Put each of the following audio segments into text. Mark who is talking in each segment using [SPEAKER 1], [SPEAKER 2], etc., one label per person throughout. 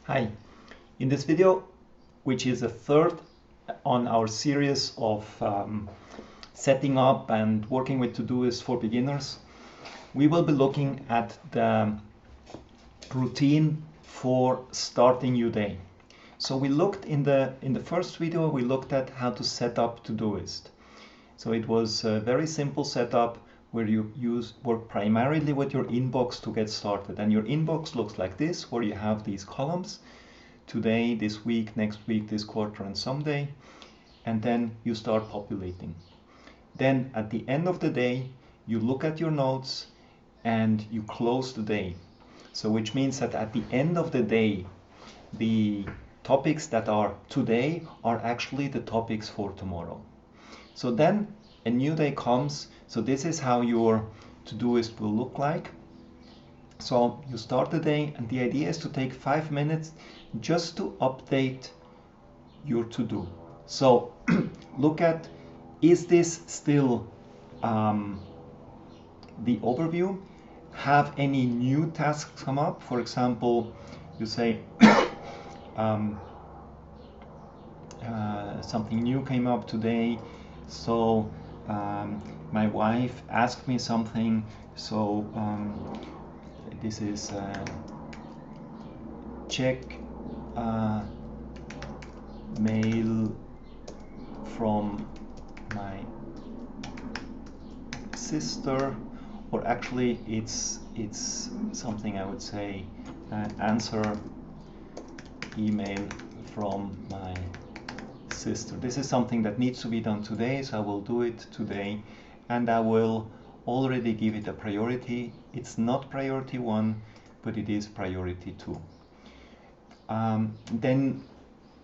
[SPEAKER 1] Hi, in this video, which is the third on our series of setting up and working with Todoist for beginners, we will be looking at the routine for starting your day. So we looked in the first video, we looked at how to set up Todoist. So it was a very simple setup where you work primarily with your inbox to get started. And your inbox looks like this, where you have these columns: today, this week, next week, this quarter, and someday. And then you start populating. Then at the end of the day, you look at your notes and you close the day. So which means that at the end of the day, the topics that are today are actually the topics for tomorrow. So then a new day comes. So this is how your Todoist will look like. So you start the day, and the idea is to take 5 minutes just to update your to-do. So look at, is this still the overview? Have any new tasks come up? For example, you say something new came up today. So my wife asked me something. So this is check mail from my sister, or actually it's something I would say answer email from my sister. This is something that needs to be done today, so I will do it today, and I will already give it a priority. It's not priority 1, but it is priority 2. Then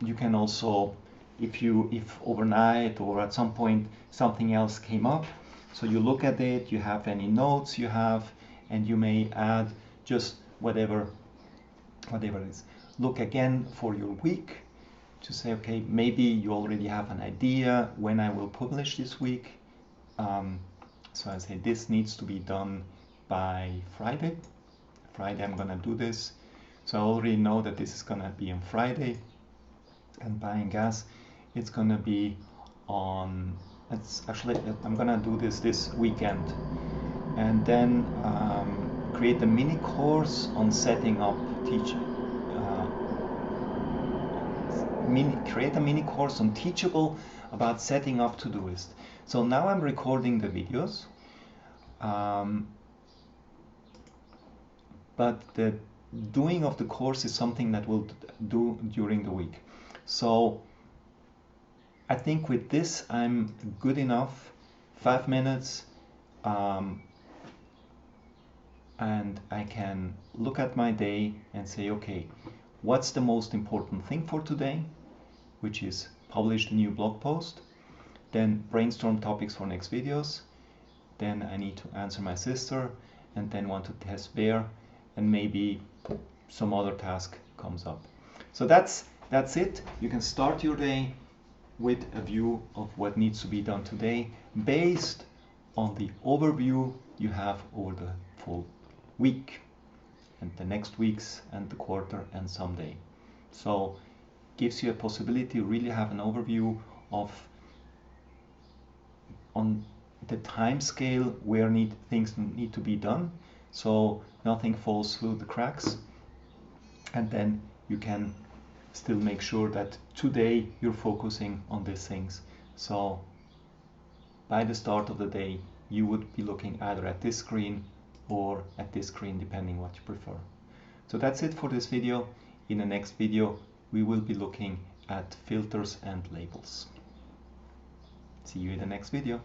[SPEAKER 1] you can also, if overnight or at some point something else came up, so you look at it, you have any notes you have, and you may add just whatever it is. Look again for your week to say, okay, maybe you already have an idea when I will publish this week. So I say this needs to be done by Friday. Friday I'm gonna do this. So I already know that this is gonna be on Friday. And buying gas, it's gonna be on, it's actually, I'm gonna do this weekend. And then create a mini course on setting up create a mini course on Teachable about setting up Todoist. So now I'm recording the videos, but the doing of the course is something that we'll do during the week. So I think with this I'm good enough. 5 minutes, and I can look at my day and say, okay, what's the most important thing for today, which is publish the new blog post, then brainstorm topics for next videos, then I need to answer my sister, and then want to test Bear, and maybe some other task comes up. So that's it. You can start your day with a view of what needs to be done today based on the overview you have over the full week and the next weeks and the quarter and someday. So gives you a possibility to really have an overview of on the time scale where things need to be done, so nothing falls through the cracks, and then you can still make sure that today you're focusing on these things. So by the start of the day you would be looking either at this screen or at this screen, depending what you prefer. So that's it for this video. In the next video we will be looking at filters and labels. See you in the next video.